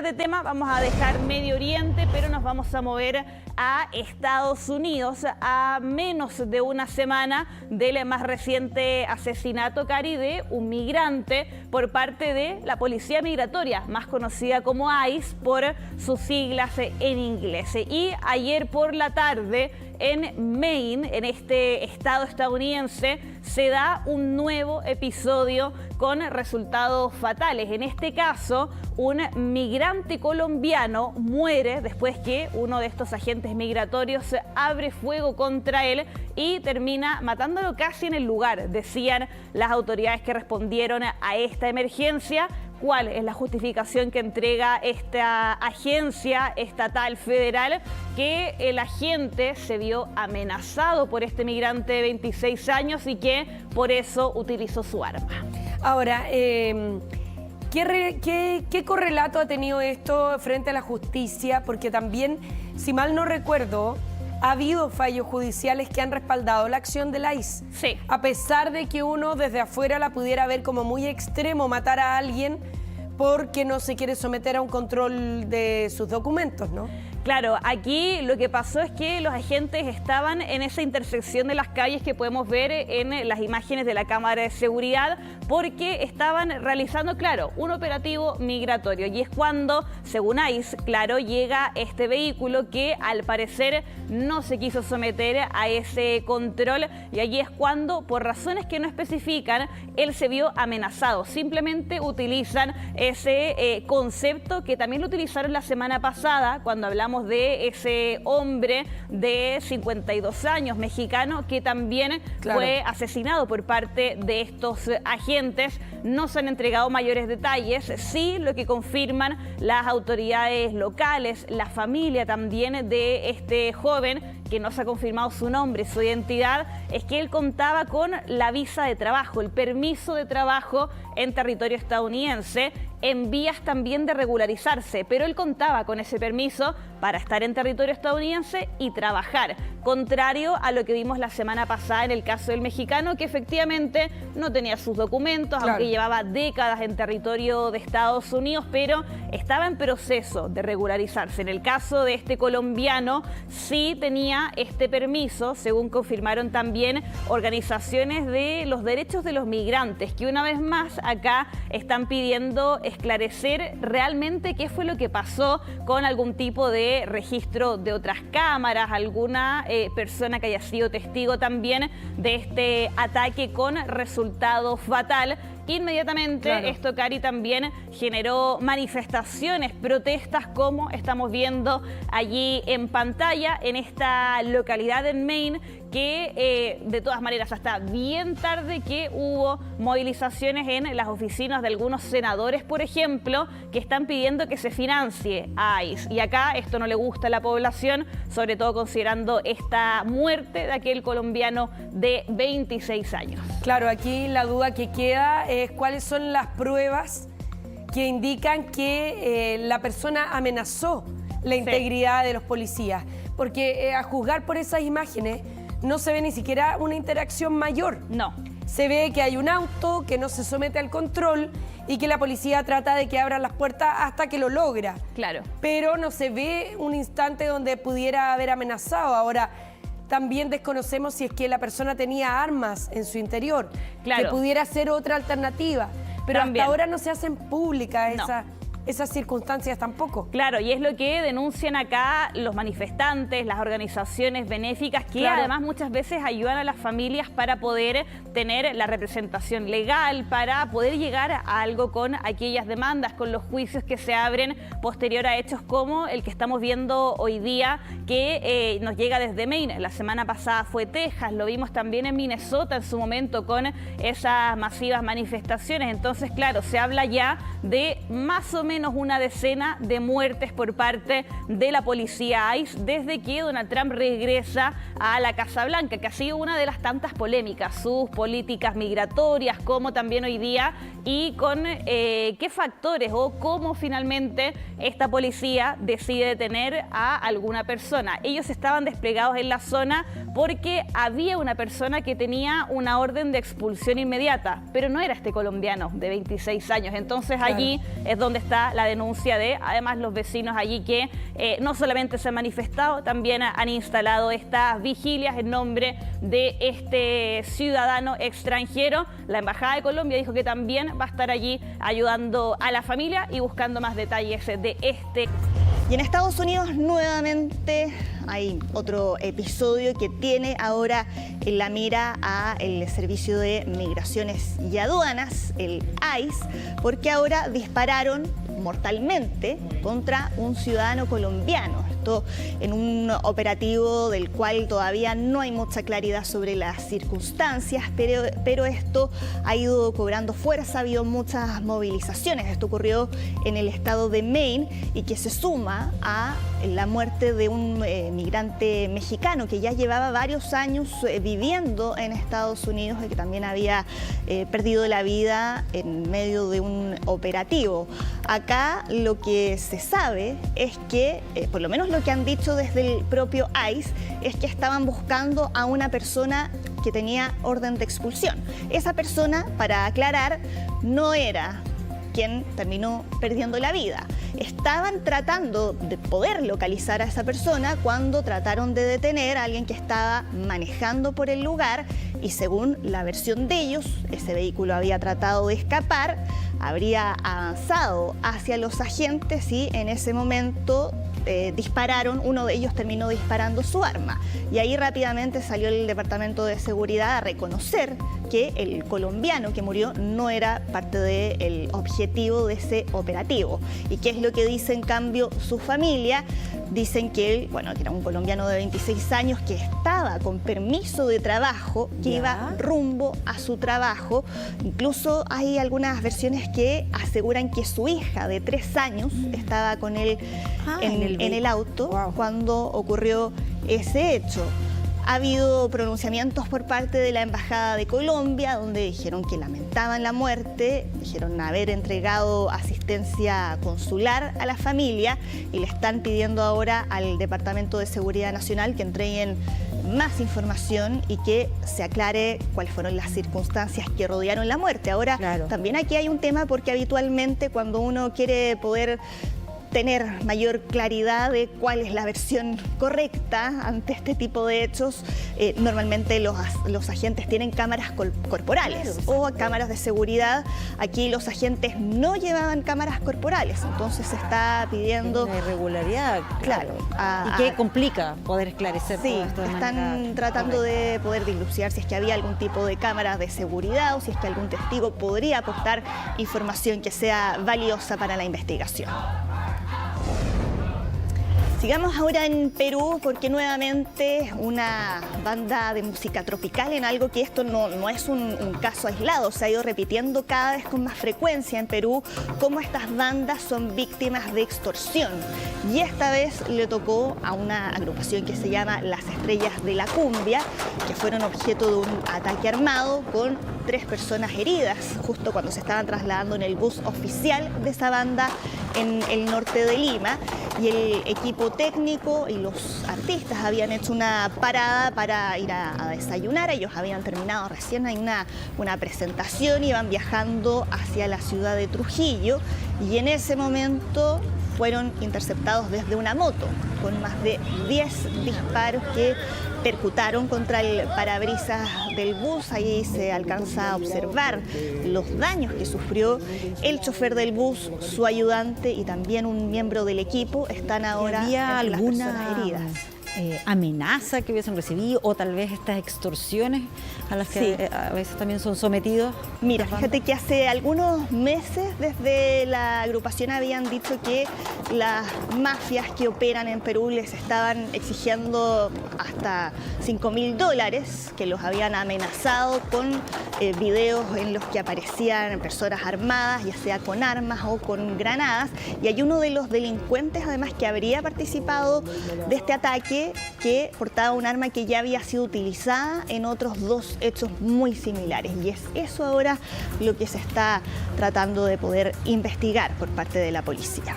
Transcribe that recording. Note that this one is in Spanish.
de tema, vamos a dejar Medio Oriente, pero nos vamos a mover a Estados Unidos a menos de una semana del más reciente asesinato, Cari, de un migrante por parte de la Policía Migratoria, más conocida como ICE por sus siglas en inglés. Y ayer por la tarde, en Maine, en este estado estadounidense, se da un nuevo episodio con resultados fatales. En este caso, un migrante colombiano muere después que uno de estos agentes migratorios abre fuego contra él y termina matándolo casi en el lugar, decían las autoridades que respondieron a esta emergencia. ¿Cuál es la justificación que entrega esta agencia estatal federal? Que el agente se vio amenazado por este migrante de 26 años y que por eso utilizó su arma. Ahora, ¿qué correlato ha tenido esto frente a la justicia? Porque también, si mal no recuerdo, ha habido fallos judiciales que han respaldado la acción de la ICE. Sí. A pesar de que uno desde afuera la pudiera ver como muy extremo matar a alguien porque no se quiere someter a un control de sus documentos, ¿no? Claro, aquí lo que pasó es que los agentes estaban en esa intersección de las calles que podemos ver en las imágenes de la cámara de seguridad, porque estaban realizando, claro, un operativo migratorio. Y es cuando, según ICE, claro, llega este vehículo que al parecer no se quiso someter a ese control. Y allí es cuando, por razones que no especifican, él se vio amenazado. Simplemente utilizan ese concepto que también lo utilizaron la semana pasada cuando hablamos de ese hombre de 52 años mexicano que también fue asesinado por parte de estos agentes. No se han entregado mayores detalles, sí lo que confirman las autoridades locales, la familia también de este joven, que no se ha confirmado su nombre, su identidad, es que él contaba con la visa de trabajo, el permiso de trabajo en territorio estadounidense, en vías también de regularizarse, pero él contaba con ese permiso para estar en territorio estadounidense y trabajar, contrario a lo que vimos la semana pasada en el caso del mexicano, que efectivamente no tenía sus documentos, aunque llevaba décadas en territorio de Estados Unidos, pero estaba en proceso de regularizarse. En el caso de este colombiano, sí tenía este permiso, según confirmaron también organizaciones de los derechos de los migrantes, que una vez más acá están pidiendo esclarecer realmente qué fue lo que pasó con algún tipo de registro de otras cámaras, alguna persona que haya sido testigo también de este ataque con resultado fatal. Inmediatamente esto, Cari, también generó manifestaciones, protestas, como estamos viendo allí en pantalla, en esta localidad en Maine, que de todas maneras hasta bien tarde que hubo movilizaciones en las oficinas de algunos senadores, por ejemplo, que están pidiendo que se financie a ICE. Y acá esto no le gusta a la población, sobre todo considerando esta muerte de aquel colombiano de 26 años. Claro, aquí la duda que queda es cuáles son las pruebas que indican que la persona amenazó la integridad de los policías. Porque a juzgar por esas imágenes no se ve ni siquiera una interacción mayor. No. Se ve que hay un auto que no se somete al control y que la policía trata de que abran las puertas hasta que lo logra. Claro. Pero no se ve un instante donde pudiera haber amenazado. Ahora, también desconocemos si es que la persona tenía armas en su interior, que pudiera ser otra alternativa. Pero hasta ahora no se hacen públicas esas circunstancias tampoco. Claro, y es lo que denuncian acá los manifestantes, las organizaciones benéficas, que además muchas veces ayudan a las familias para poder tener la representación legal, para poder llegar a algo con aquellas demandas, con los juicios que se abren posterior a hechos como el que estamos viendo hoy día, que nos llega desde Maine. La semana pasada fue Texas, lo vimos también en Minnesota en su momento con esas masivas manifestaciones. Entonces, claro, se habla ya de más o menos una decena de muertes por parte de la policía ICE desde que Donald Trump regresa a la Casa Blanca, que ha sido una de las tantas polémicas, sus políticas migratorias, como también hoy día, y con qué factores o cómo finalmente esta policía decide detener a alguna persona. Ellos estaban desplegados en la zona porque había una persona que tenía una orden de expulsión inmediata, pero no era este colombiano de 26 años. Entonces allí es donde está está la denuncia de, además, los vecinos allí que no solamente se han manifestado, también han instalado estas vigilias en nombre de este ciudadano extranjero. La Embajada de Colombia dijo que también va a estar allí ayudando a la familia y buscando más detalles de este. Y en Estados Unidos nuevamente hay otro episodio que tiene ahora en la mira al Servicio de Migraciones y Aduanas, el ICE, porque ahora dispararon mortalmente contra un ciudadano colombiano. Esto en un operativo del cual todavía no hay mucha claridad sobre las circunstancias, pero esto ha ido cobrando fuerza, ha habido muchas movilizaciones. Esto ocurrió en el estado de Maine y que se suma a la muerte de un migrante mexicano que ya llevaba varios años viviendo en Estados Unidos y que también había perdido la vida en medio de un operativo. Acá lo que se sabe es que, por lo menos lo que han dicho desde el propio ICE, es que estaban buscando a una persona que tenía orden de expulsión. Esa persona, para aclarar, no era quien terminó perdiendo la vida. Estaban tratando de poder localizar a esa persona cuando trataron de detener a alguien que estaba manejando por el lugar y, según la versión de ellos, ese vehículo había tratado de escapar, habría avanzado hacia los agentes y en ese momento dispararon, uno de ellos terminó disparando su arma. Y ahí rápidamente salió el Departamento de Seguridad a reconocer que el colombiano que murió no era parte del objetivo de ese operativo. ¿Y qué es lo que dice en cambio su familia? Dicen que él, bueno, que era un colombiano de 26 años que estaba con permiso de trabajo, que iba rumbo a su trabajo. Incluso hay algunas versiones que aseguran que su hija de 3 años estaba con él en el auto cuando ocurrió ese hecho. Ha habido pronunciamientos por parte de la Embajada de Colombia donde dijeron que lamentaban la muerte, dijeron haber entregado asistencia consular a la familia y le están pidiendo ahora al Departamento de Seguridad Nacional que entreguen más información y que se aclare cuáles fueron las circunstancias que rodearon la muerte. Ahora, también aquí hay un tema porque habitualmente cuando uno quiere poder tener mayor claridad de cuál es la versión correcta ante este tipo de hechos, normalmente los agentes tienen cámaras corporales o cámaras de seguridad. Aquí los agentes no llevaban cámaras corporales, entonces se está pidiendo una irregularidad, y que complica poder esclarecer todo esto. Están tratando de poder dilucidar si es que había algún tipo de cámaras de seguridad o si es que algún testigo podría aportar información que sea valiosa para la investigación. Sigamos ahora en Perú porque nuevamente una banda de música tropical en algo que esto no es un caso aislado, se ha ido repitiendo cada vez con más frecuencia en Perú cómo estas bandas son víctimas de extorsión. Y esta vez le tocó a una agrupación que se llama Las Estrellas de la Cumbia, que fueron objeto de un ataque armado con 3 personas heridas, justo cuando se estaban trasladando en el bus oficial de esa banda en el norte de Lima. Y el equipo técnico y los artistas habían hecho una parada para ir a desayunar. Ellos habían terminado recién, hay una presentación, iban viajando hacia la ciudad de Trujillo y en ese momento fueron interceptados desde una moto con más de 10 disparos que percutaron contra el parabrisas del bus. Ahí se alcanza a observar los daños que sufrió el chofer del bus, su ayudante y también un miembro del equipo. Están ahora entre las personas heridas. Amenaza que hubiesen recibido o tal vez estas extorsiones a las que a veces también son sometidos? Mira, fíjate que hace algunos meses desde la agrupación habían dicho que las mafias que operan en Perú les estaban exigiendo hasta $5.000, que los habían amenazado con videos en los que aparecían personas armadas, ya sea con armas o con granadas. Y hay uno de los delincuentes además que habría participado de este ataque que portaba un arma que ya había sido utilizada en otros 2 hechos muy similares. Y es eso ahora lo que se está tratando de poder investigar por parte de la policía.